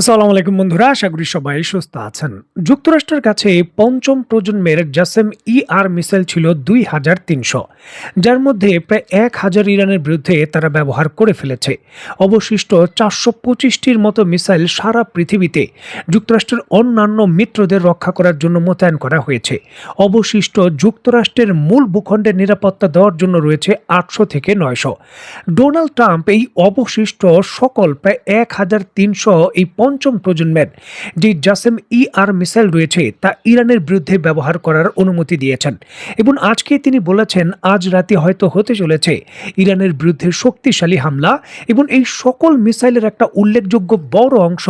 আসসালামু আলাইকুম বন্ধুরা, আশা করি সবাই সুস্থ আছেন। যুক্তরাষ্ট্রের কাছে পঞ্চম প্রজন্মের জাসেম আর মিসাইল ছিল ২৩০০, যার মধ্যে প্রায় ১,০০০ ইরানের বিরুদ্ধে তারা ব্যবহার করে ফেলেছে। অবশিষ্ট ৪২৫টির মতো মিসাইল সারা পৃথিবীতে যুক্তরাষ্ট্রের অন্যান্য মিত্রদের রক্ষা করার জন্য মোতায়েন করা হয়েছে। অবশিষ্ট যুক্তরাষ্ট্রের মূল ভূখণ্ডের নিরাপত্তা দেওয়ার জন্য রয়েছে ৮০০ থেকে ৯০০। ডোনাল্ড ট্রাম্প এই অবশিষ্ট সকল প্রায় ১,৩০০ এই পঞ্চম প্রজন্মের যে জাসেম আর মিসাইল রয়েছে তা ইরানের বিরুদ্ধে ব্যবহার করার অনুমতি দিয়েছেন এবং আজকে তিনি বলেছেন আজ রাতে হয়তো হতে চলেছে ইরানের বিরুদ্ধে শক্তিশালী হামলা এবং এই সকল মিসাইলের একটা উল্লেখযোগ্য বড় অংশ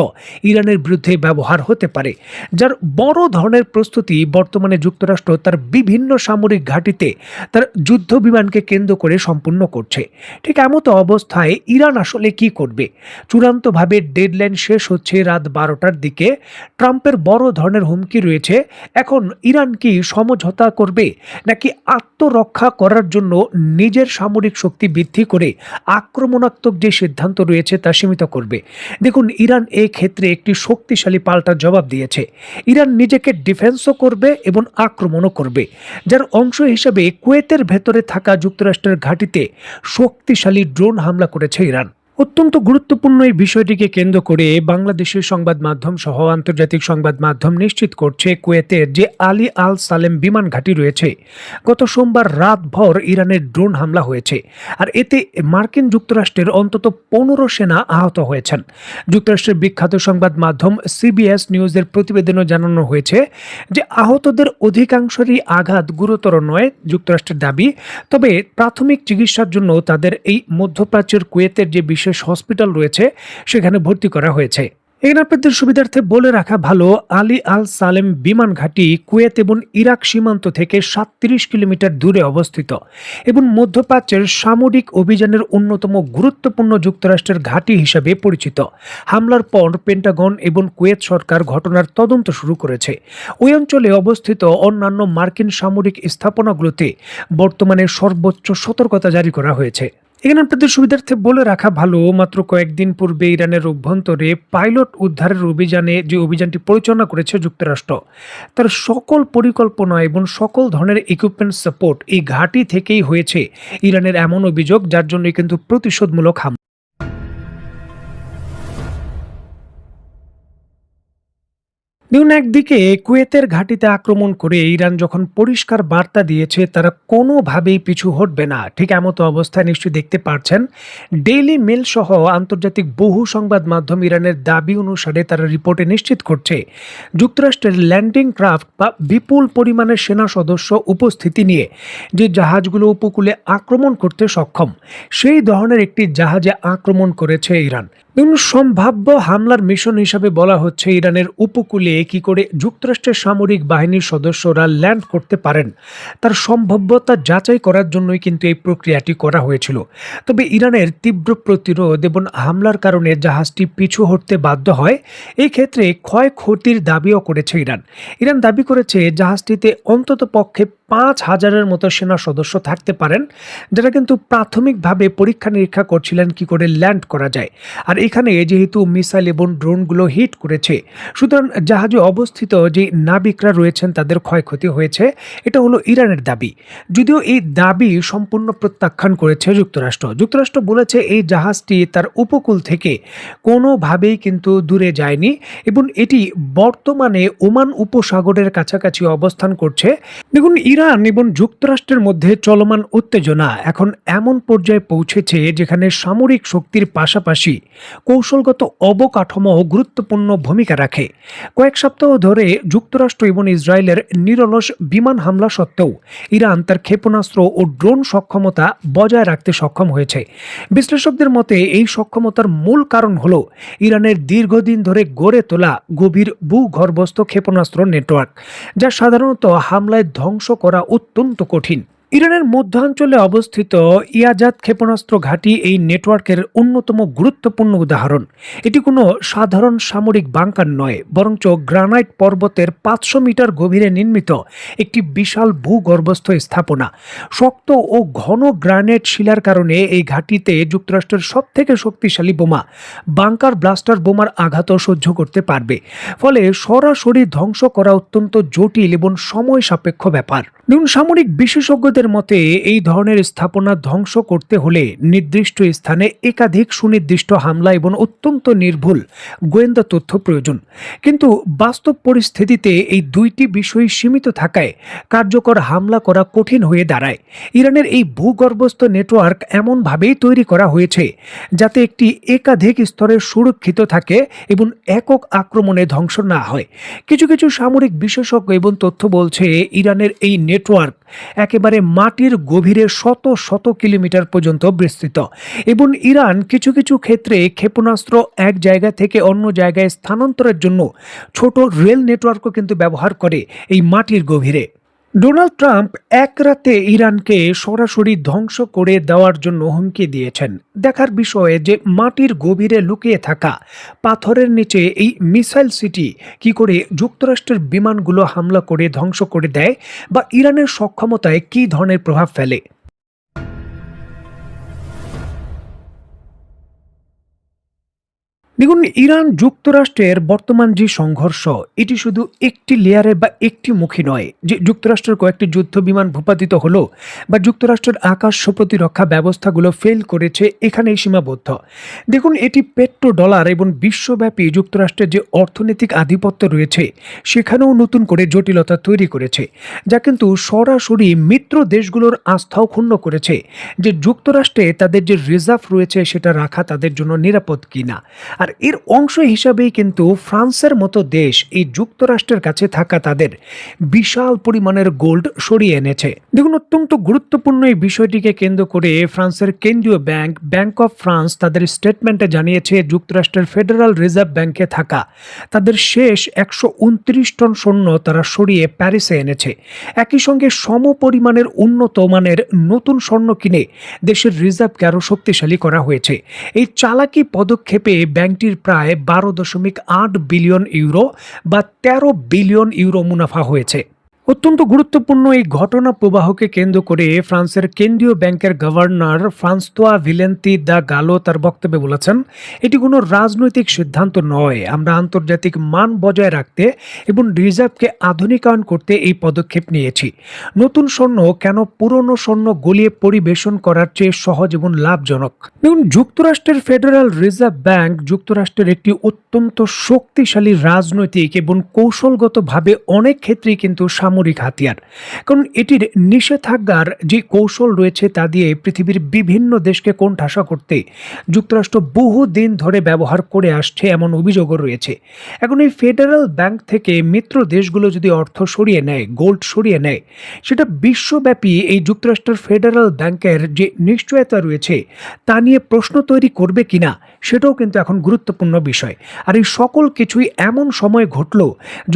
ইরানের বিরুদ্ধে ব্যবহার হতে পারে, যার বড় ধরনের প্রস্তুতি বর্তমানে যুক্তরাষ্ট্র তার বিভিন্ন সামরিক ঘাঁটিতে তার যুদ্ধ বিমানকে কেন্দ্র করে সম্পূর্ণ করছে। ঠিক এমতো অবস্থায় ইরান আসলে কি করবে? চূড়ান্তভাবে ডেডলাইন শেষ হচ্ছে রাত ১২টার দিকে। ট্রাম্পের বড় ধরনের হুমকি রয়েছে। এখন ইরান কি সমঝোতা করবে নাকি আত্মরক্ষা করার জন্য নিজের সামরিক শক্তি বৃদ্ধি করে আক্রমণাত্মক যে সিদ্ধান্ত রয়েছে তা সীমিত করবে? দেখুন, ইরান এই ক্ষেত্রে একটি শক্তিশালী পাল্টা জবাব দিয়েছে। ইরান নিজেকে ডিফেন্সও করবে এবং আক্রমণও করবে, যার অংশ হিসেবে কুয়েতের ভেতরে থাকা যুক্তরাষ্ট্রের ঘাঁটিতে শক্তিশালী ড্রোন হামলা করেছে ইরান। অত্যন্ত গুরুত্বপূর্ণ এই বিষয়টিকে কেন্দ্র করে বাংলাদেশের সংবাদ মাধ্যম সহ আন্তর্জাতিক সংবাদ মাধ্যম নিশ্চিত করছে কুয়েতের যে আলী আল সালেম বিমান ঘাঁটি রয়েছে গত সোমবার রাতভর ইরানের ড্রোন হামলা হয়েছে, আর এতে মার্কিন যুক্তরাষ্ট্রের অন্তত ১৫ সেনা আহত হয়েছেন। যুক্তরাষ্ট্রের বিখ্যাত সংবাদ মাধ্যম সিবিএস নিউজের প্রতিবেদনে জানানো হয়েছে যে আহতদের অধিকাংশেরই আঘাত গুরুতর নয় যুক্তরাষ্ট্রের দাবি, তবে প্রাথমিক চিকিৎসার জন্য তাদের এই মধ্যপ্রাচ্যের কুয়েতের যে বিশেষ হসপিটাল রয়েছে সেখানে ভর্তি করা হয়েছে। এখানে আপনাদের সুবিধার্থে বলে রাখা ভালো, আলী আল সালেম বিমান ঘাঁটি কুয়েত এবং ইরাক সীমান্ত থেকে ৩৭ কিলোমিটার দূরে অবস্থিত এবং মধ্যপ্রাচ্যের সামরিক অভিযানের অন্যতম গুরুত্বপূর্ণ যুক্তরাষ্ট্রের ঘাঁটি হিসেবে পরিচিত। হামলার পর পেন্টাগন এবং কুয়েত সরকার ঘটনার তদন্ত শুরু করেছে। ওই অঞ্চলে অবস্থিত অন্যান্য মার্কিন সামরিক স্থাপনাগুলোতে বর্তমানে সর্বোচ্চ সতর্কতা জারি করা হয়েছে। এখানে আপনাদের সুবিধার্থে বলে রাখা ভালো, মাত্র কয়েকদিন পূর্বে ইরানের অভ্যন্তরে পাইলট উদ্ধারের অভিযানে যে অভিযানটি পরিচালনা করেছে যুক্তরাষ্ট্র, তার সকল পরিকল্পনা এবং সকল ধরনের ইকুইপমেন্ট সাপোর্ট এই ঘাঁটি থেকেই হয়েছে ইরানের এমন অভিযোগ, যার জন্য কিন্তু প্রতিশোধমূলক হামলা। দেখুন, একদিকে কুয়েতের ঘাঁটিতে আক্রমণ করে ইরান যখন পরিষ্কার বার্তা দিয়েছে তারা কোনোভাবেই পিছু হটবে না, ঠিক এমতো অবস্থায় নিশ্চয়ই দেখতে পাচ্ছেন ডেইলি মেল সহ আন্তর্জাতিক বহু সংবাদ মাধ্যম ইরানের দাবি অনুসারে তারা রিপোর্টে নিশ্চিত করছে যুক্তরাষ্ট্রের ল্যান্ডিং ক্রাফট বা বিপুল পরিমাণের সেনা সদস্য উপস্থিতি নিয়ে যে জাহাজগুলো উপকূলে আক্রমণ করতে সক্ষম, সেই ধরনের একটি জাহাজে আক্রমণ করেছে ইরান। সম্ভাব্য হামলার মিশন হিসাবে বলা হচ্ছে ইরানের উপকূলে কি করে যুক্তরাষ্ট্রের সামরিক বাহিনীর সদস্যরা ল্যান্ড করতে পারেন তার সম্ভাব্যতা যাচাই করার জন্যই কিন্তু এই প্রক্রিয়াটি করা হয়েছিল। তবে ইরানের তীব্র প্রতিরোধ এবং হামলার কারণে জাহাজটি পিছু হটতে বাধ্য হয়। এই ক্ষেত্রে ক্ষয়ক্ষতির দাবিও করেছে ইরান। ইরান দাবি করেছে জাহাজটিতে অন্তত পক্ষে ৫,০০০-এর মতো সেনা সদস্য থাকতে পারেন, যারা কিন্তু প্রাথমিকভাবে পরীক্ষা নিরীক্ষা করছিলেন কি করে ল্যান্ড করা যায়। আর এখানে যেহেতু মিসাইল এবং ড্রোনগুলো হিট করেছে, সুতরাং জাহাজে অবস্থিত যে নাবিকরা রয়েছেন তাদের ক্ষয়ক্ষতি হয়েছে, এটা হলো ইরানের দাবি। যদিও এই দাবি সম্পূর্ণ প্রত্যাখ্যান করেছে যুক্তরাষ্ট্র। যুক্তরাষ্ট্র বলেছে এই জাহাজটি তার উপকূল থেকে কোনোভাবেই কিন্তু দূরে যায়নি এবং এটি বর্তমানে ওমান উপসাগরের কাছাকাছি অবস্থান করছে। দেখুন, ইরান এবং যুক্তরাষ্ট্রের মধ্যে চলমান উত্তেজনা এখন এমন পর্যায়ে পৌঁছেছে যেখানে সামরিক শক্তির পাশাপাশি কৌশলগত অবকাঠামো গুরুত্বপূর্ণ ভূমিকা রাখে। কয়েক সপ্তাহ ধরে যুক্তরাষ্ট্র এবং ইসরায়েলের নিরলস বিমান হামলা সত্ত্বেও ইরান তার ক্ষেপণাস্ত্র ও ড্রোন সক্ষমতা বজায় রাখতে সক্ষম হয়েছে। বিশ্লেষকদের মতে এই সক্ষমতার মূল কারণ হল ইরানের দীর্ঘদিন ধরে গড়ে তোলা গভীর ভূগর্ভস্থ ক্ষেপণাস্ত্র নেটওয়ার্ক, যা সাধারণত হামলায় ধ্বংস করা অত্যন্ত কঠিন। ইরানের মধ্যাঞ্চলে অবস্থিত ইয়াজাদ ক্ষেপণাস্ত্র ঘাঁটি এই নেটওয়ার্কের অন্যতম গুরুত্বপূর্ণ উদাহরণ। এটি কোনো সাধারণ সামরিক বাংকার নয়, বরঞ্চ গ্রানাইট পর্বতের 500 মিটার গভীরে নির্মিত একটি বিশাল ভূগর্ভস্থ স্থাপনা। শক্ত ও ঘন গ্রানাইট শিলার কারণে এই ঘাঁটিতে যুক্তরাষ্ট্রের সবথেকে শক্তিশালী বোমা বাংকার ব্লাস্টার বোমার আঘাতও সহ্য করতে পারবে। ফলে সরাসরি ধ্বংস করা অত্যন্ত জটিল এবং সময় সাপেক্ষ ব্যাপার। সামরিক বিশেষজ্ঞদের মতে এই ধরনের স্থাপনা ধ্বংস করতে হলে নির্দিষ্ট স্থানে একাধিক সুনির্দিষ্ট হামলা এবং অত্যন্ত নির্ভুল গোয়েন্দা তথ্য প্রয়োজন। কিন্তু বাস্তব পরিস্থিতিতে এই দুইটি বিষয় সীমিত থাকায় কার্যকর হামলা করা কঠিন হয়ে দাঁড়ায়। ইরানের এই ভূগর্ভস্থ নেটওয়ার্ক এমনভাবেই তৈরি করা হয়েছে যাতে একটি একাধিক স্তরে সুরক্ষিত থাকে এবং একক আক্রমণে ধ্বংস না হয়। কিছু কিছু সামরিক বিশেষজ্ঞ এবং তথ্য বলছে ইরানের এই নেটওয়ার্ক একেবারে মাটির গভীরে শত শত কিলোমিটার পর্যন্ত বিস্তৃত এবং ইরান কিছু কিছু ক্ষেত্রে ক্ষেপণাস্ত্র এক জায়গা থেকে অন্য জায়গায় স্থানান্তরের জন্য ছোট রেল নেটওয়ার্কও কিন্তু ব্যবহার করে এই মাটির গভীরে। ডোনাল্ড ট্রাম্প এক রাতে ইরানকে সরাসরি ধ্বংস করে দেওয়ার জন্য হুমকি দিয়েছেন। দেখার বিষয়ে যে মাটির গভীরে লুকিয়ে থাকা পাথরের নিচে এই মিসাইল সিটি কি করে যুক্তরাষ্ট্রের বিমানগুলো হামলা করে ধ্বংস করে দেয় বা ইরানের সক্ষমতায় কী ধরনের প্রভাব ফেলে। দেখুন, ইরান যুক্তরাষ্ট্রের বর্তমান যে সংঘর্ষ এটি শুধু একটি লেয়ারের বা একটি মুখী নয়, যে যুক্তরাষ্ট্রের কয়েকটি যুদ্ধ বিমান ভূপাতিত হলো বা যুক্তরাষ্ট্রের আকাশ প্রতিরক্ষা ব্যবস্থাগুলো ফেল করেছে এখানেই সীমাবদ্ধ। দেখুন, এটি পেট্রো ডলার এবং বিশ্বব্যাপী যুক্তরাষ্ট্রের যে অর্থনৈতিক আধিপত্য রয়েছে সেখানেও নতুন করে জটিলতা তৈরি করেছে, যা কিন্তু সরাসরি মিত্র দেশগুলোর আস্থাও ক্ষুণ্ণ করেছে যে যুক্তরাষ্ট্রে তাদের যে রিজার্ভ রয়েছে সেটা রাখা তাদের জন্য নিরাপদ কিনা। আর এর অংশ হিসাবেই কিন্তু ফ্রান্সের মতো দেশ এই যুক্তরাষ্ট্রের কাছে থাকা তাদের বিশাল পরিমাণের গোল্ড সরিয়ে এনেছে। দেখুন, অত্যন্ত গুরুত্বপূর্ণ এই বিষয়টিকে কেন্দ্র করে ফ্রান্সের কেন্দ্রীয় ব্যাংক ব্যাংক অফ ফ্রান্স তাদের স্টেটমেন্টে জানিয়েছে যুক্তরাষ্ট্রের ফেডারেল রিজার্ভ ব্যাংকে থাকা তাদের শেষ 129 টন স্বর্ণ তারা সরিয়ে প্যারিসে এনেছে। একই সঙ্গে সম পরিমাণের উন্নত মানের নতুন স্বর্ণ কিনে দেশের রিজার্ভকে আরও শক্তিশালী করা হয়েছে। এই চালাকি পদক্ষেপে ব্যাংকটির প্রায় 12.8 বিলিয়ন ইউরো বা 13 বিলিয়ন ইউরো মুনাফা হয়েছে। অত্যন্ত গুরুত্বপূর্ণ এই ঘটনা প্রবাহকে কেন্দ্র করে ফ্রান্সের কেন্দ্রীয় ব্যাংকের গভর্নর ফ্রান্সোয়া ভিলেন্তি দা গালো তার বক্তব্যে বলেছেন, এটি কোনো রাজনৈতিক সিদ্ধান্ত নয়, আমরা আন্তর্জাতিক মান বজায় রাখতে এবং রিজার্ভকে আধুনিকায়ন করতে এই পদক্ষেপ নিয়েছি। নতুন স্বর্ণ কেন পুরনো স্বর্ণ গলিয়ে পরিবেশন করার চেয়ে সহজ এবং লাভজনক। দেখুন, যুক্তরাষ্ট্রের ফেডারেল রিজার্ভ ব্যাংক যুক্তরাষ্ট্রের একটি অত্যন্ত শক্তিশালী রাজনৈতিক এবং কৌশলগতভাবে অনেক ক্ষেত্রেই কিন্তু সামরিক হাতিয়ার। কারণ এটির নিষেধাজ্ঞার যে কৌশল রয়েছে তা দিয়ে পৃথিবীর বিভিন্ন দেশকে কোণঠাসা করতে যুক্তরাষ্ট্র বহুদিন ধরে ব্যবহার করে আসছে এমন অভিযোগও রয়েছে। এখন এই ফেডারেল ব্যাংক থেকে মিত্র দেশগুলো যদি অর্থ সরিয়ে নেয়, গোল্ড সরিয়ে নেয়, সেটা বিশ্বব্যাপী এই যুক্তরাষ্ট্রের ফেডারেল ব্যাংকের যে নিশ্চয়তা রয়েছে তা নিয়ে প্রশ্ন তৈরি করবে কিনা সেটাও কিন্তু এখন গুরুত্বপূর্ণ বিষয়। আর এই সকল কিছুই এমন সময় ঘটল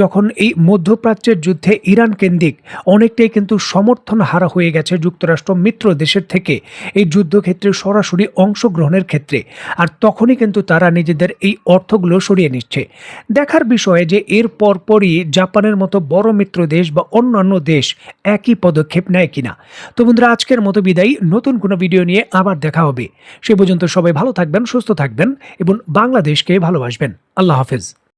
যখন এই মধ্যপ্রাচ্যের যুদ্ধে ইরান কেন্দ্রিক অনেকটাই কিন্তু সমর্থন হারা হয়ে গেছে যুক্তরাষ্ট্র মিত্র দেশের থেকে এই যুদ্ধক্ষেত্রে সরাসরি অংশগ্রহণের ক্ষেত্রে। আর তখনই কিন্তু তারা নিজেদের এই অর্থগুলো সরিয়ে নিচ্ছে। দেখার বিষয় যে এর পরপরই জাপানের মতো বড় মিত্র দেশ বা অন্যান্য দেশ একই পদক্ষেপ নেয় কিনা। তো বন্ধুরা, আজকের মতো বিদায়, নতুন কোনো ভিডিও নিয়ে আবার দেখা হবে। সে পর্যন্ত সবাই ভালো থাকবেন, সুস্থ থাকবেন এবং বাংলাদেশকে ভালোবাসবেন। আল্লাহ হাফেজ।